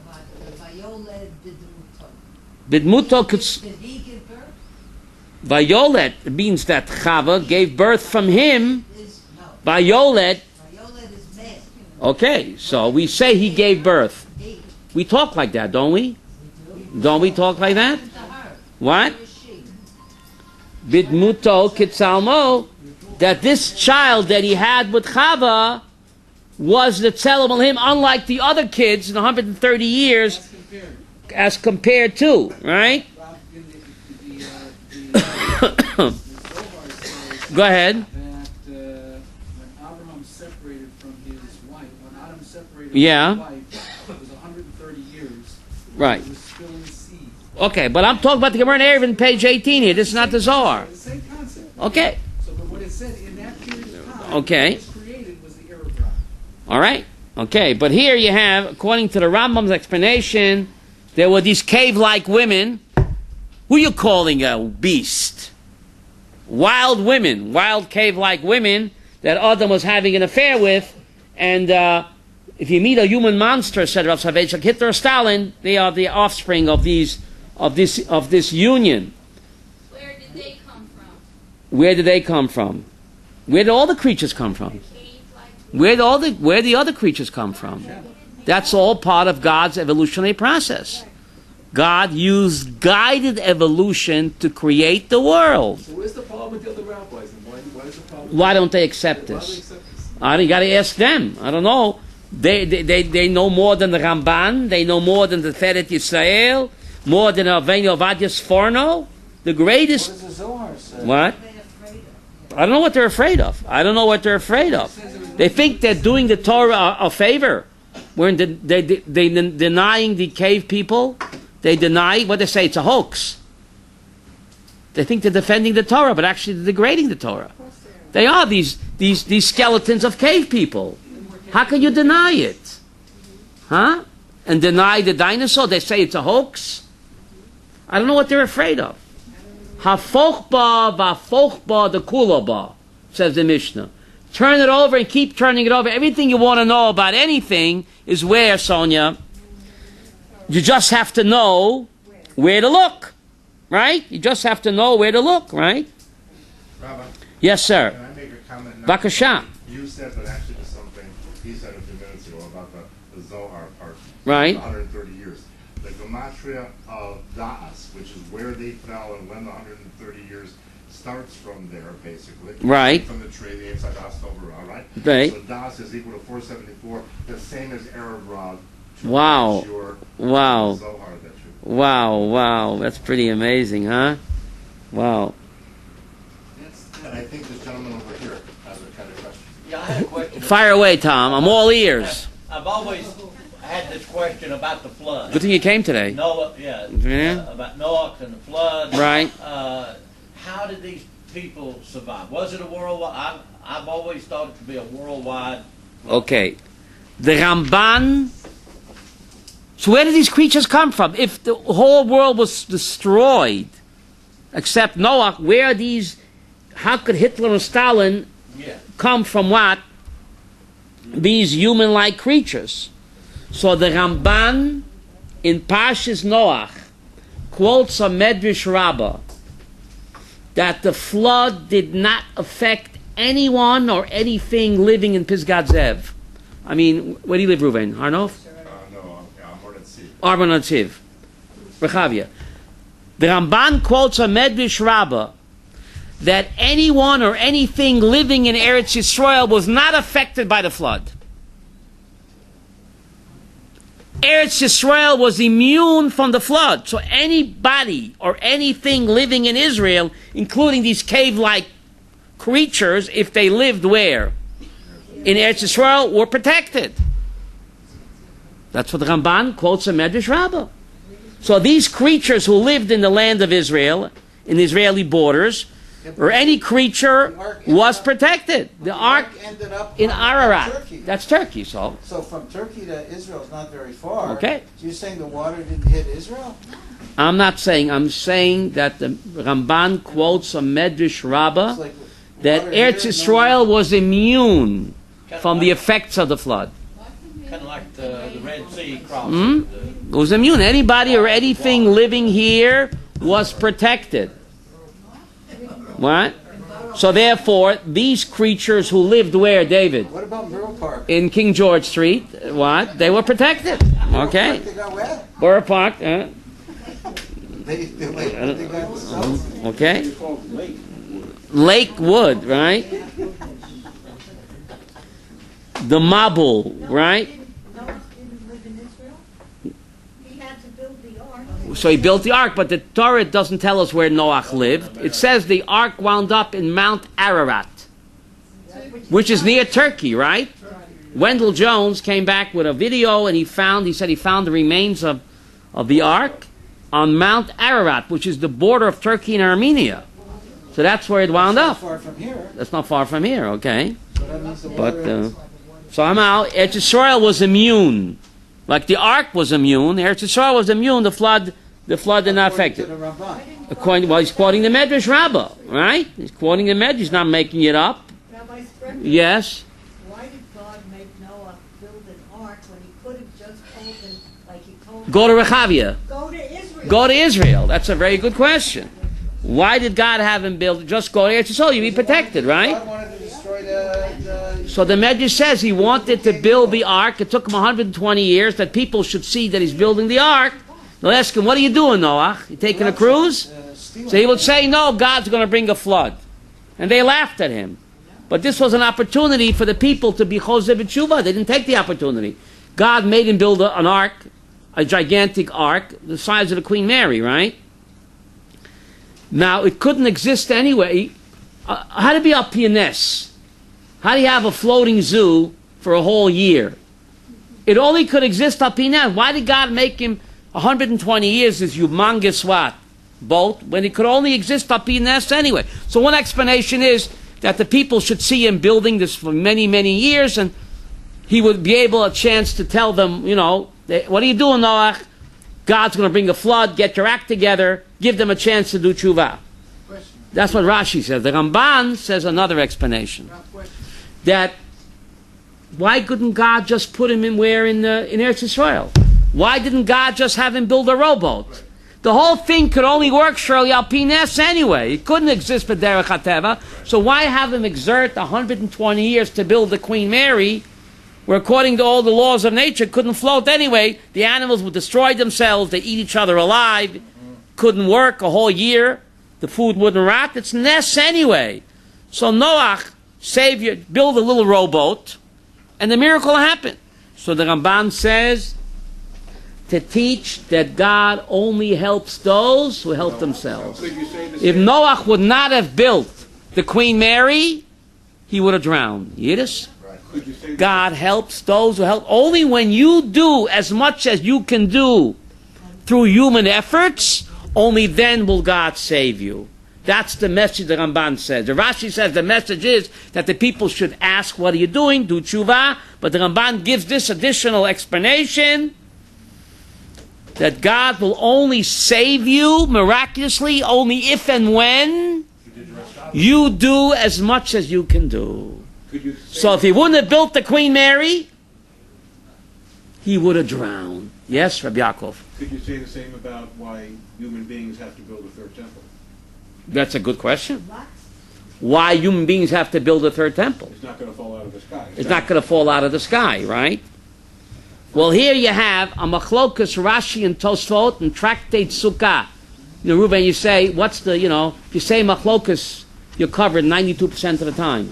about the Vayoled Bidmuto. Bidmuto could... Did he give birth? Vayolet means that Chava gave birth from him. No. Vayolet. Vayoled is man. Okay, so we say he gave birth. He. We talk like that, don't we? Don't we talk like that? To her. What? Who is she? Bidmuto Kitzalmo. That this child that he had with Chava was the Tselem Elohim, unlike the other kids in 130 years, as compared to, right? Go ahead. That when Abraham separated from his wife, when Adam separated Yeah. from his wife, it was 130 years. Right. It was still in seed. Okay, but I'm talking about the Gemara in Eruvin, page 18 here. This is not the Zohar. The same concept. Okay. So, but what it said in that period of time, Okay. what was created was the Arab rock. All right. Okay, but here you have, according to the Rambam's explanation, there were these cave-like women. Who are you calling a beast? Wild women, wild cave-like women that Adam was having an affair with. And if you meet a human monster, said Rav Soloveitchik, Hitler or Stalin, they are the offspring of this union. Where did they come from? Where did they come from? Where did all the creatures come from? Cave-like. Where the other creatures come from? That's all part of God's evolutionary process. God used guided evolution to create the world. So where's the problem with the other rabbis? And why is the problem? Why don't they accept Why do they this? accept this? You got to ask them. I don't know. They know more than the Ramban. They know more than the Feret Yisrael. More than Avinu Ovadia Sforno. The What greatest. does the Zohar say? What? Been afraid of. I don't know what they're afraid of. I don't know what they're afraid of. They think they're doing the Torah a favor. When they denying the cave people. They deny what they say. It's a hoax. They think they're defending the Torah, but actually they're degrading the Torah. They are these skeletons of cave people. How can you deny it? Huh? And deny the dinosaur? They say it's a hoax? I don't know what they're afraid of. Hafochba v'afochba the kulaba, says the Mishnah. Turn it over and keep turning it over. Everything you want to know about anything is where, Sonia? You just have to know where to look. Right? You just have to know where to look, right? Rabbi, Yes, sir. can I make a comment? Bakasha. You said, but actually there's something he said a few minutes ago about the Zohar part. Right. 130 years. The gematria of Da'as, which is where they fell and when the 130 years starts from there, basically. Right. From the tree, the Eitzah Das Overall, right? Right. So Da'as is equal to 474, the same as Arab Rod. Wow. Your Wow. Zohar that you... Wow. That's pretty amazing, huh? Wow. And I think this gentleman over here has a kind of question. Yeah, I had a question. Fire away, Tom. I'm all ears. I've always had this question about the flood. Good thing you came today. Noah, about Noah and the flood. Right. How did these people survive? Was it a worldwide? I've always thought it to be a worldwide. Okay. The Ramban. So where did these creatures come from? If the whole world was destroyed, except Noah, where are these? How could Hitler and Stalin come from what? These human-like creatures. So the Ramban in Parshas Noach quotes a Medrash Rabbah that the flood did not affect anyone or anything living in Pisgat Zev. I mean, where do you live, Reuven? Harnof? No, Arba Natziv. Rechavia. The Ramban quotes a Medrash Rabbah that anyone or anything living in Eretz Yisrael was not affected by the flood. Eretz Yisrael was immune from the flood. So anybody or anything living in Israel, including these cave-like creatures, if they lived where? In Eretz Yisrael, were protected. That's what the Ramban quotes in Medrash Rabbah. So these creatures who lived in the land of Israel, in the Israeli borders, or any creature was protected. The ark ended up in on Ararat. Turkey. That's Turkey, so. So from Turkey to Israel is not very far. Okay. So you're saying the water didn't hit Israel? I'm not saying, I'm saying that the Ramban quotes a Medrash Rabbah It's like that water here, Eretz Yisrael was immune from the effects of the flood. Kind of like the Red Sea crossing. It was immune. Anybody or anything living here was protected. What? So therefore, these creatures who lived where, David? What about Borough Park? In King George Street. What? They were protected. Okay. They got wet. Borough Park. They got salt. Okay. Lakewood, right? The Mabul, right? Noah didn't live in Israel. He had to build the ark. So he built the ark, but the Torah doesn't tell us where Noach lived. It says the ark wound up in Mount Ararat, which is near Turkey, right? Wendell Jones came back with a video and he said he found the remains of the ark on Mount Ararat, which is the border of Turkey and Armenia. So that's where it wound up. Far from here. That's not far from here, okay? So that means the But water somehow Eretz Yisrael was immune. Like the ark was immune, Eretz Yisrael was immune, the flood did not affect it. He's quoting the Medrash Rabbah, right? He's quoting the Medrash, he's not making it up. Rabbi Sprecher, Yes? why did God make Noah build an ark when he could have just told him, like he told him, Go to Rechavia. go to Israel? Go to Israel. That's a very good question. Why did God have him build? Just go to Eretz Yisrael, you'll be protected, right? God wanted to destroy the So the Medrash says he wanted to build the ark. It took him 120 years that people should see that he's building the ark. They'll ask him, what are you doing, Noah? You taking a cruise? So he would say, no, God's going to bring a flood. And they laughed at him. But this was an opportunity for the people to be Choseh B'tshuva. They didn't take the opportunity. God made him build an ark, a gigantic ark, the size of the Queen Mary, right? Now, it couldn't exist anyway. How to be a pianist? How do you have a floating zoo for a whole year? It only could exist up in that. Why did God make him 120 years, this humongous boat, when it could only exist up in nest anyway? So one explanation is that the people should see him building this for many, many years, and he would be able a chance to tell them, what are you doing, Noah? God's going to bring a flood, get your act together, give them a chance to do tshuva. That's what Rashi says. The Ramban says another explanation. That why couldn't God just put him in Eretz Yisrael? Why didn't God just have him build a rowboat? The whole thing could only work surely al pines anyway. It couldn't exist for derech hateva. So why have him exert 120 years to build the Queen Mary, where according to all the laws of nature couldn't float anyway? The animals would destroy themselves. They eat each other alive. Couldn't work a whole year. The food wouldn't rot. It's nest anyway. So Noach, Savior, build a little rowboat, and the miracle happened. So the Ramban says, to teach that God only helps those who help themselves. If Noach would not have built the Queen Mary, he would have drowned. Yiddish? Could you say God helps those who help. Only when you do as much as you can do through human efforts, only then will God save you. That's the message the Ramban says. The Rashi says the message is that the people should ask, what are you doing? Do tshuva. But the Ramban gives this additional explanation that God will only save you miraculously only if and when you do as much as you can do. Could you say So if he wouldn't have built the Queen Mary, he would have drowned. Yes, Rabbi Yaakov? Could you say the same about why human beings have to build a third temple? That's a good question. Why human beings have to build a third temple? It's not going to fall out of the sky. It's not going to fall out of the sky, right? Well, here you have a machlokas Rashi and Tosfot and Tractate Sukkah. You know, Reuben, you say, what's the, if you say machlokas, you're covered 92% of the time.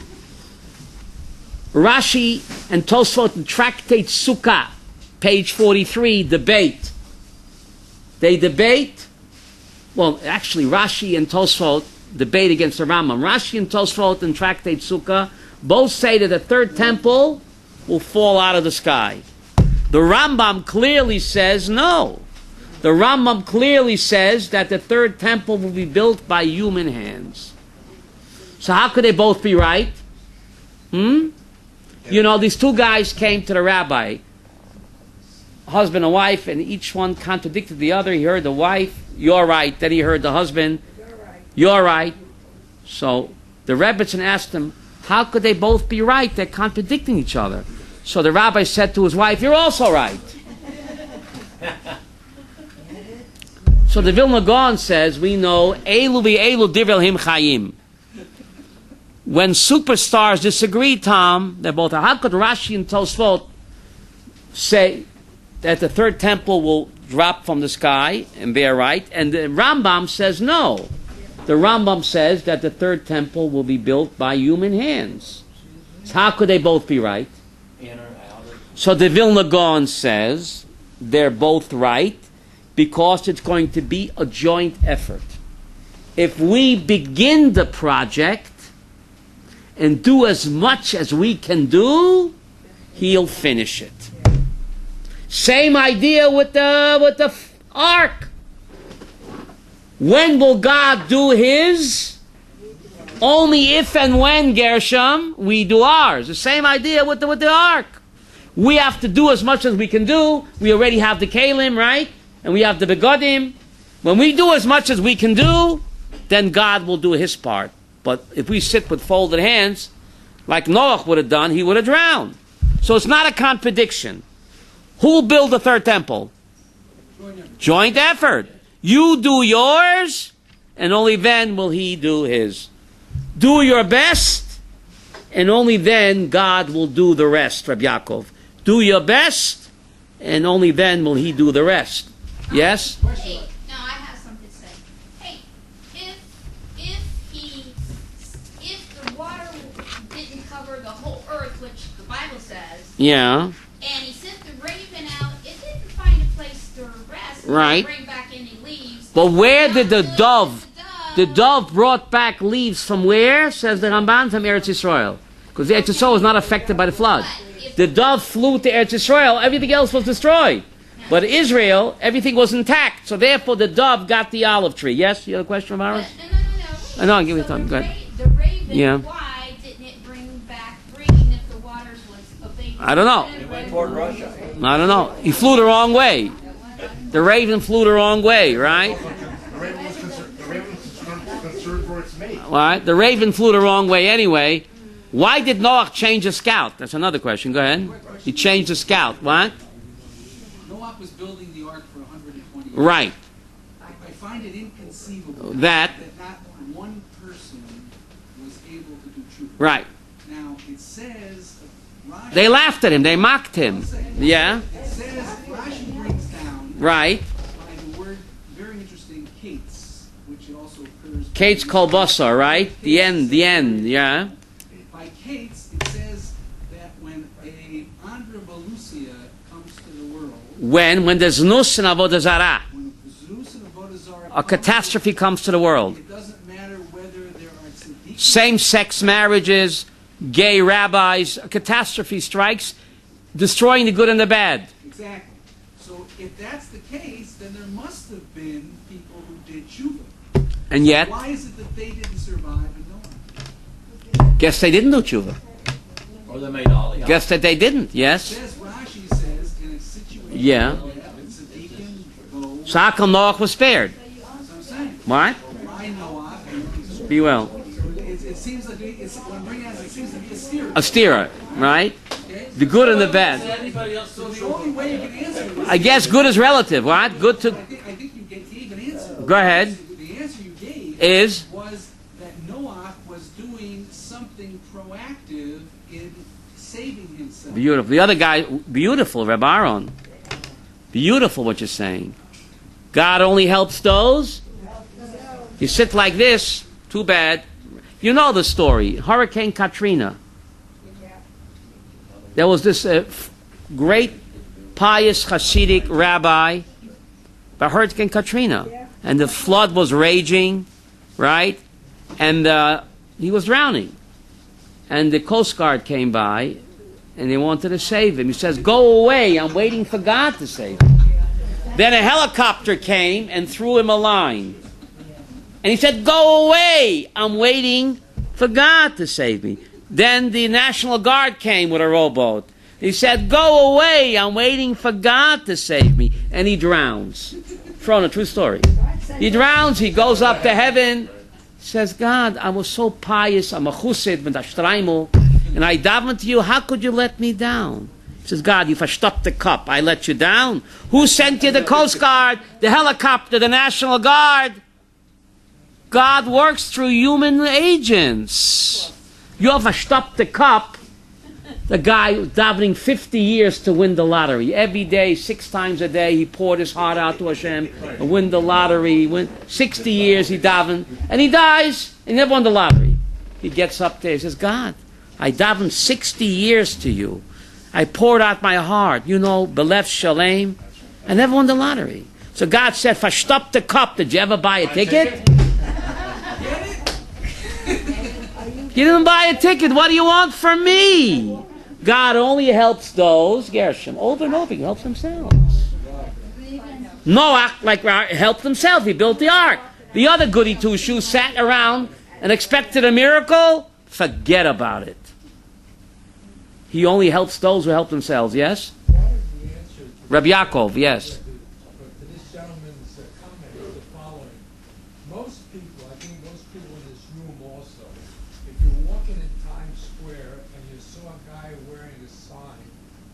Rashi and Tosfot and Tractate Sukkah, page 43, debate. They debate, well, actually, Rashi and Tosfot debate against the Rambam. Rashi and Tosfot and Tractate Sukkah both say that the third temple will fall out of the sky. The Rambam clearly says no. The Rambam clearly says that the third temple will be built by human hands. So how could they both be right? These two guys came to the rabbi, husband and wife, and each one contradicted the other. He heard the wife, you're right. Then he heard the husband, you're right. So the Rebbitzin asked him, how could they both be right? They're contradicting each other. So the rabbi said to his wife, you're also right. So the Vilna Gaon says, we know, Elu v'elu divrei Elohim chayim. When superstars disagree, Tom, they're both, how could Rashi and Tosfot say that the third temple will drop from the sky, and they're right, and the Rambam says no. The Rambam says that the third temple will be built by human hands. So how could they both be right? So the Vilna Gaon says they're both right because it's going to be a joint effort. If we begin the project and do as much as we can do, he'll finish it. Same idea with the ark. When will God do his? Only if and when, Gershom, we do ours. The same idea with the ark. We have to do as much as we can do. We already have the kalim, right? And we have the begodim. When we do as much as we can do, then God will do his part. But if we sit with folded hands, like Noach would have done, he would have drowned. So it's not a contradiction. Who will build the third temple? Joint effort. You do yours, and only then will he do his. Do your best, and only then God will do the rest, Rabbi Yaakov. Do your best, and only then will he do the rest. Yes? Hey, now I have something to say. Hey, if the water didn't cover the whole earth, which the Bible says, Yeah. and he sent the raven out, it didn't find a place to rest. Right. Bring back any leaves. But where did the dove? The The dove brought back leaves from where? Says the Ramban, from Eretz Yisrael. Because the Eretz Yisrael was not affected by the flood. The dove flew to Eretz Yisrael, everything else was destroyed. But Israel, everything was intact. So therefore the dove got the olive tree. Yes? You have a question from ours? No. No, give me time. Go ahead. The raven, Yeah. why didn't it bring back green if the waters was abated? I don't know. It went toward Russia. I don't know. He flew the wrong way. The raven flew the wrong way, right? The raven was concerned for its mate. All right. The raven flew the wrong way anyway. Why did Noach change a scout? That's another question. Go ahead. He changed the scout. What? Noah was building the ark for 120 years. Right. I find it inconceivable That. not one person was able to do truth. Right. Now, it says, Rashi, They laughed at him. They mocked him. Yeah. it says, Rashi brings down Right. by the word, very interesting, kates, which it also occurs. Kate's Kolbasa, right? The end, yeah. By kates, it says that when a Androbalusia comes to the world, When there's nus and avodah zarah, when Zeus and Avodah Zarah a catastrophe comes to the world. it doesn't matter whether there are tzaddikim, Same-sex marriages, gay rabbis, a catastrophe strikes, destroying the good and the bad. Exactly. So if that's the case, then there must have been people who did tshuva. And yet, Why is it that they didn't survive and Noah? guess they didn't do tshuva. Or they made Aliyah. Guess that they didn't, yes? Says Rashi says in a situation Yeah. like that, it's a deacon, go. So how come Noach was spared? That's what I'm saying. What? Why Noah? Be well. It seems like it's when bringing out, it seems to be a steer. A steerer, right? Okay? The good and the bad. So the only way you can answer it is I guess good is relative, what? Good to... I think you gave an answer. Go ahead. The answer you gave Is? was that Noah was doing something proactive in saving himself. Beautiful. The other guy, beautiful, Rabbi Aaron. Beautiful what you're saying. God only helps those. You sit like this, too bad. You know the story. Hurricane Katrina. There was this great pious Hasidic rabbi by Hurricane Katrina. And the flood was raging, right? And he was drowning. And the Coast Guard came by and they wanted to save him. He says, "Go away, I'm waiting for God to save him." Then a helicopter came and threw him a line. And he said, "Go away, I'm waiting for God to save me." Then the National Guard came with a rowboat. He said, "Go away, I'm waiting for God to save me." And he drowns. From a true story. He drowns, he goes up to heaven, says, "God, I was so pious, I'm a chussid, mit a streimel, and I daven to you, how could you let me down?" He says, "God, you verstopped the cup, I let you down. Who sent you the Coast Guard, the helicopter, the National Guard?" God works through human agents. You have verstopped the cup. The guy was davening 50 years to win the lottery. Every day, 6 times a day, he poured his heart out to Hashem and win the lottery. 60 years he davened, and he dies, and he never won the lottery. He gets up there, he says, "God, I davened 60 years to you. I poured out my heart, Belev Shalem. I never won the lottery." So God said, "Verstop the cup." Did you ever buy a ticket? You didn't buy a ticket. What do you want from me? God only helps those, Gershom, over and over. He helps themselves. Noah, helped himself. He built the ark. The other goody two-shoes sat around and expected a miracle. Forget about it. He only helps those who help themselves, yes? Rabbi Yaakov, yes. But to this gentleman's comment is the following. Most people, I think most people in this room also, if you're walking in Times Square and you saw a guy wearing a sign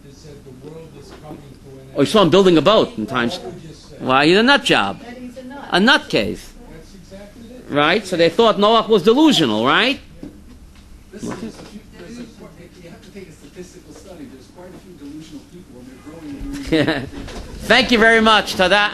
that said the world is coming to an end. Oh, you saw him building a boat in Times What would you say? Why, he's a nut job. A nutcase. That's exactly it. Right? So they thought Noah was delusional, right? You have to take a statistical study. There's quite a few delusional people, and they're growing. Thank you very much. Tada.